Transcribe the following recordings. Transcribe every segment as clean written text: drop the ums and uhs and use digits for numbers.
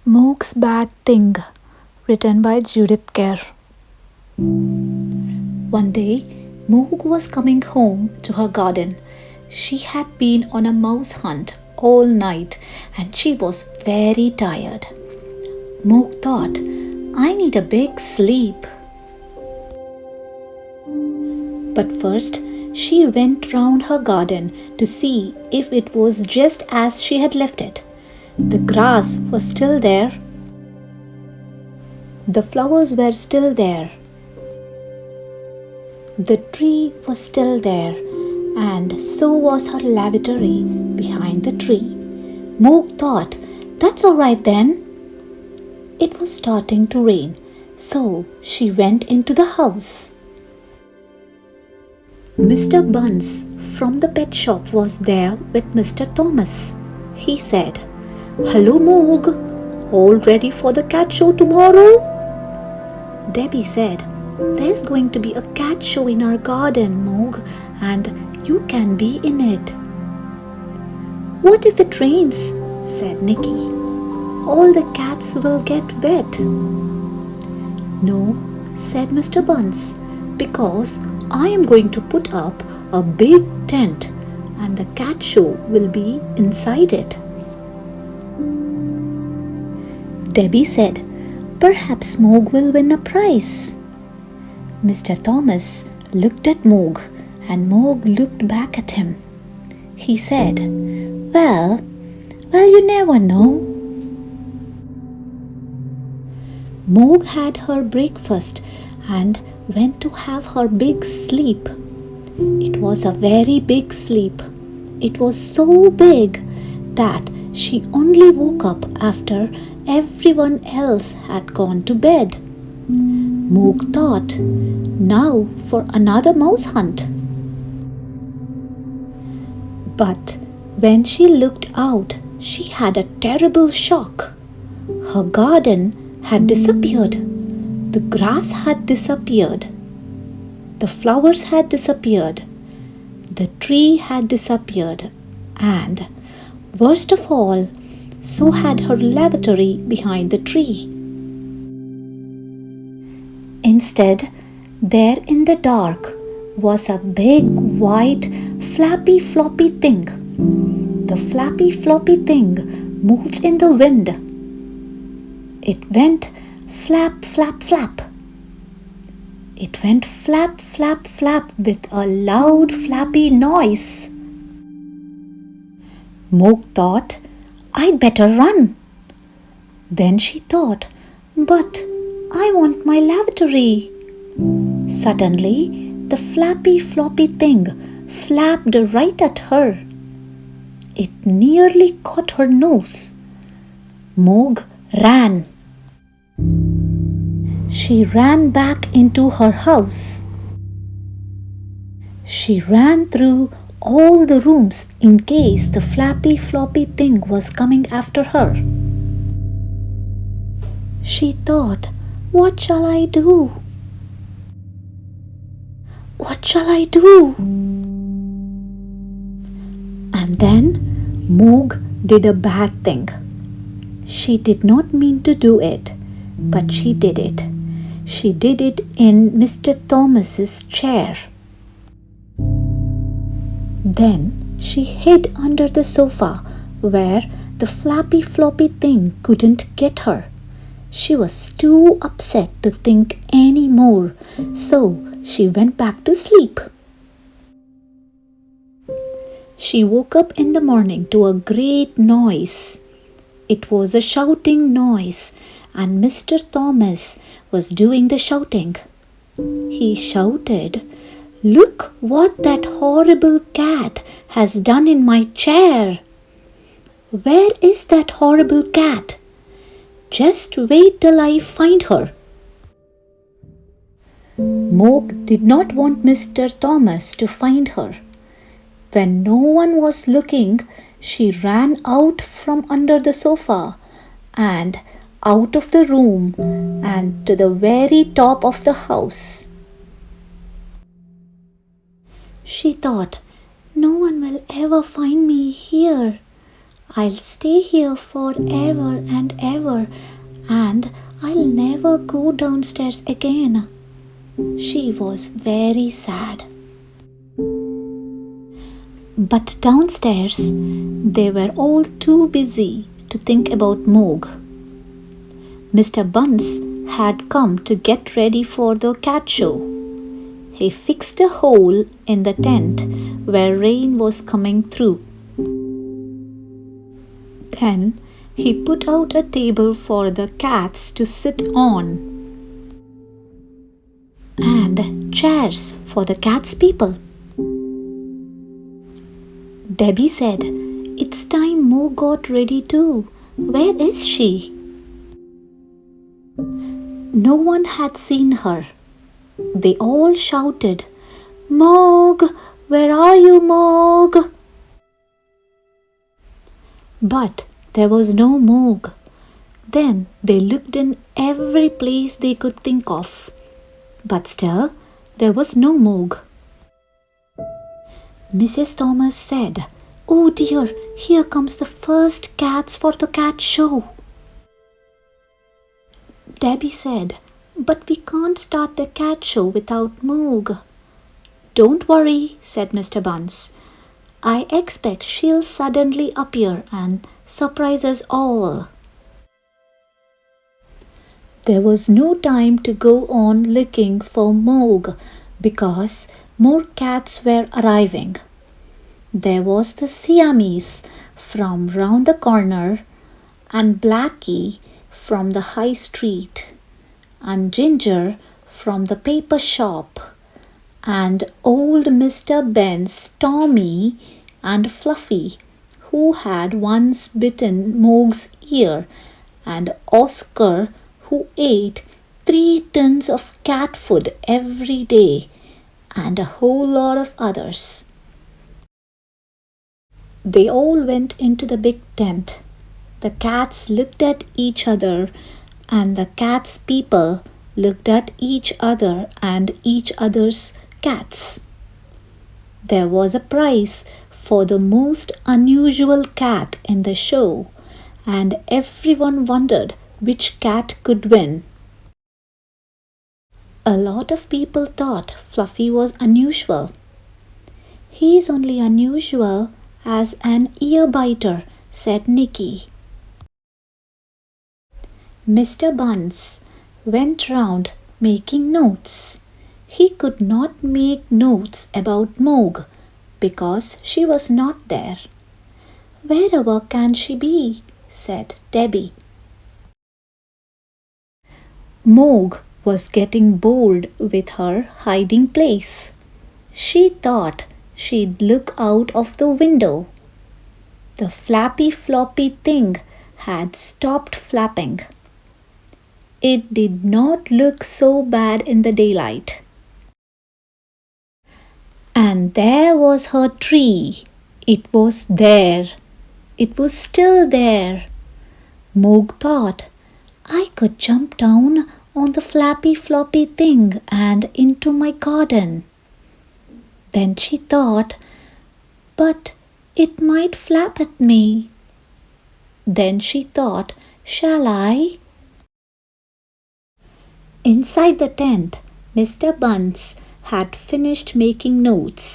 Moog's Bad Thing, written by Judith Kerr. One day, Moog was coming home to her garden. She had been on a mouse hunt all night and she was very tired. Moog thought, I need a big sleep. But first, she went round her garden to see if it was just as she had left it. The grass was still there. The flowers were still there. The tree was still there, and so was her lavatory behind the tree. Moog thought, that's all right then. It was starting to rain, so she went into the house. Mr. Buns from the pet shop was there with Mr. Thomas. He said, Hello, Moog. All ready for the cat show tomorrow? Debbie said, There's going to be a cat show in our garden, Moog, and you can be in it. What if it rains? Said Nicky. All the cats will get wet. No, said Mr. Buns, because I am going to put up a big tent and the cat show will be inside it. Debbie said, Perhaps Moog will win a prize. Mr. Thomas looked at Moog and Moog looked back at him. He said, Well, you never know. Moog had her breakfast and went to have her big sleep. It was a very big sleep. It was so big that she only woke up after everyone else had gone to bed. Moog thought, now for another mouse hunt. But when she looked out, she had a terrible shock. Her garden had disappeared. The grass had disappeared. The flowers had disappeared. The tree had disappeared. And, worst of all, so had her lavatory behind the tree. Instead, there in the dark was a big white flappy floppy thing. The flappy floppy thing moved in the wind. It went flap, flap, flap. It went flap, flap, flap with a loud flappy noise. Moog thought, I'd better run. Then she thought, but I want my lavatory. Suddenly, the flappy floppy thing flapped right at her. It nearly caught her nose. Moog ran. She ran back into her house. She ran through all the rooms in case the flappy floppy thing was coming after her. She thought, what shall I do? What shall I do? And then Moog did a bad thing. She did not mean to do it, but she did it. She did it in Mr. Thomas's chair. Then she hid under the sofa where the flappy floppy thing couldn't get her. She was too upset to think any more, so she went back to sleep. She woke up in the morning to a great noise. It was a shouting noise, and Mr. Thomas was doing the shouting. He shouted, Look what that horrible cat has done in my chair. Where is that horrible cat? Just wait till I find her. Moog did not want Mr. Thomas to find her. When no one was looking, she ran out from under the sofa and out of the room and to the very top of the house. She thought, no one will ever find me here. I'll stay here forever and ever. forever, and I'll never go downstairs again. She was very sad. But downstairs, they were all too busy to think about Moog. Mr. Bunce had come to get ready for the cat show. He fixed a hole in the tent where rain was coming through. Then he put out a table for the cats to sit on and chairs for the cats' people. Debbie said, "It's time Mo got ready too. Where is she?" No one had seen her. They all shouted, "Moog! Where are you, Moog?" But there was no Moog. Then they looked in every place they could think of. But still, there was no Moog. Mrs. Thomas said, "Oh dear, here comes the first cats for the cat show." Debbie said, "But we can't start the cat show without Moog." "Don't worry," said Mr. Bunce. "I expect she'll suddenly appear and surprise us all." There was no time to go on looking for Moog because more cats were arriving. There was the Siamese from round the corner, and Blackie from the high street, and Ginger from the paper shop, and old Mr. Ben's Tommy and Fluffy, who had once bitten Moog's ear, and Oscar, who ate 3 tins of cat food every day, and a whole lot of others. They all went into the big tent. The cats looked at each other, and the cats' people looked at each other and each other's cats. There was a prize for the most unusual cat in the show, and everyone wondered which cat could win. A lot of people thought Fluffy was unusual. "He's only unusual as an ear biter," said Nicky. Mr. Bunce went round making notes. He could not make notes about Moog because she was not there. "Wherever can she be?" said Debbie. Moog was getting bored with her hiding place. She thought she'd look out of the window. The flappy floppy thing had stopped flapping. It did not look so bad in the daylight. And there was her tree. It was there. It was still there. Moog thought, "I could jump down on the flappy floppy thing and into my garden." Then she thought, "But it might flap at me." Then she thought, "Shall I?" Inside the tent, Mr. Bunce had finished making notes.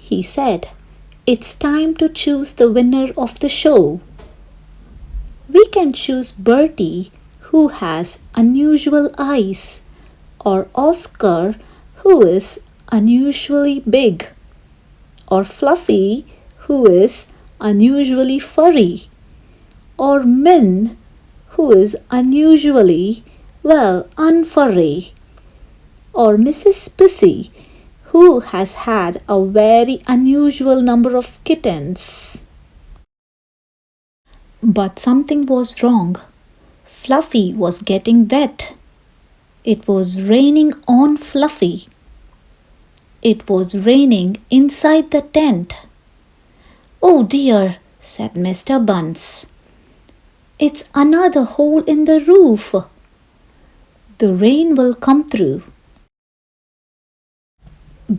He said, "It's time to choose the winner of the show. We can choose Bertie, who has unusual eyes, or Oscar, who is unusually big, or Fluffy, who is unusually furry, or Min, who is unusually, unfurry, or Mrs. Pussy, who has had a very unusual number of kittens." But something was wrong. Fluffy was getting wet. It was raining on Fluffy. It was raining inside the tent. "Oh dear," said Mr. Bunce. "It's another hole in the roof. The rain will come through."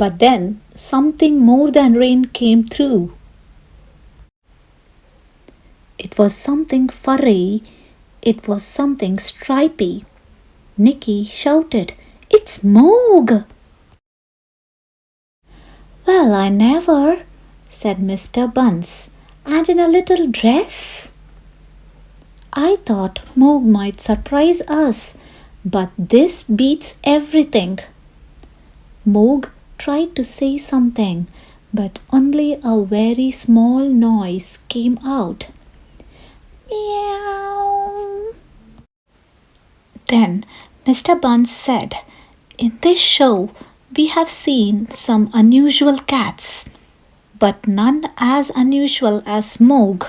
But then something more than rain came through. It was something furry It was something stripy. Nicky shouted, "It's Moog!" "Well, I never," said Mr. Bunce. "And in a little dress?" "I thought Moog might surprise us, but this beats everything." Moog tried to say something, but only a very small noise came out. "Meow." Then Mr. Bunce said, "In this show, we have seen some unusual cats, but none as unusual as Moog.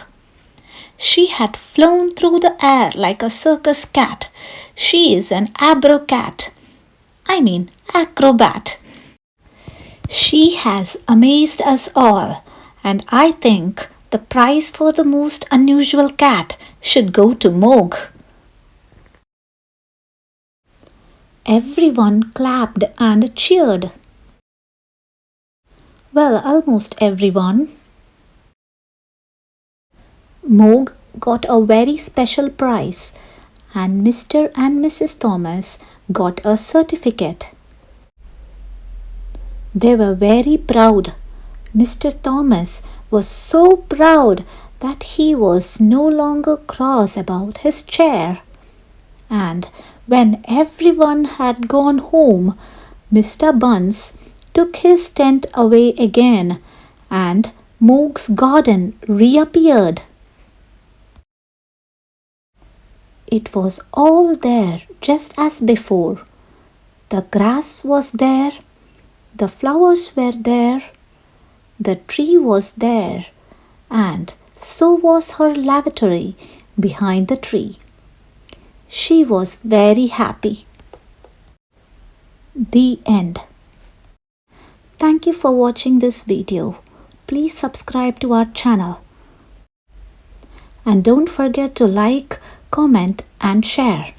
She had flown through the air like a circus cat. She is an acrobat. She has amazed us all, and I think the prize for the most unusual cat should go to Moog." Everyone clapped and cheered. Well, almost everyone. Moog got a very special prize, and Mr. and Mrs. Thomas got a certificate. They were very proud. Mr. Thomas was so proud that he was no longer cross about his chair. And when everyone had gone home, Mr. Bunce took his tent away again, and Moog's garden reappeared. It was all there just as before. The grass was there, the flowers were there, the tree was there, and so was her lavatory behind the tree. She was very happy. The end. Thank you for watching this video. Please subscribe to our channel. And don't forget to like, comment and share.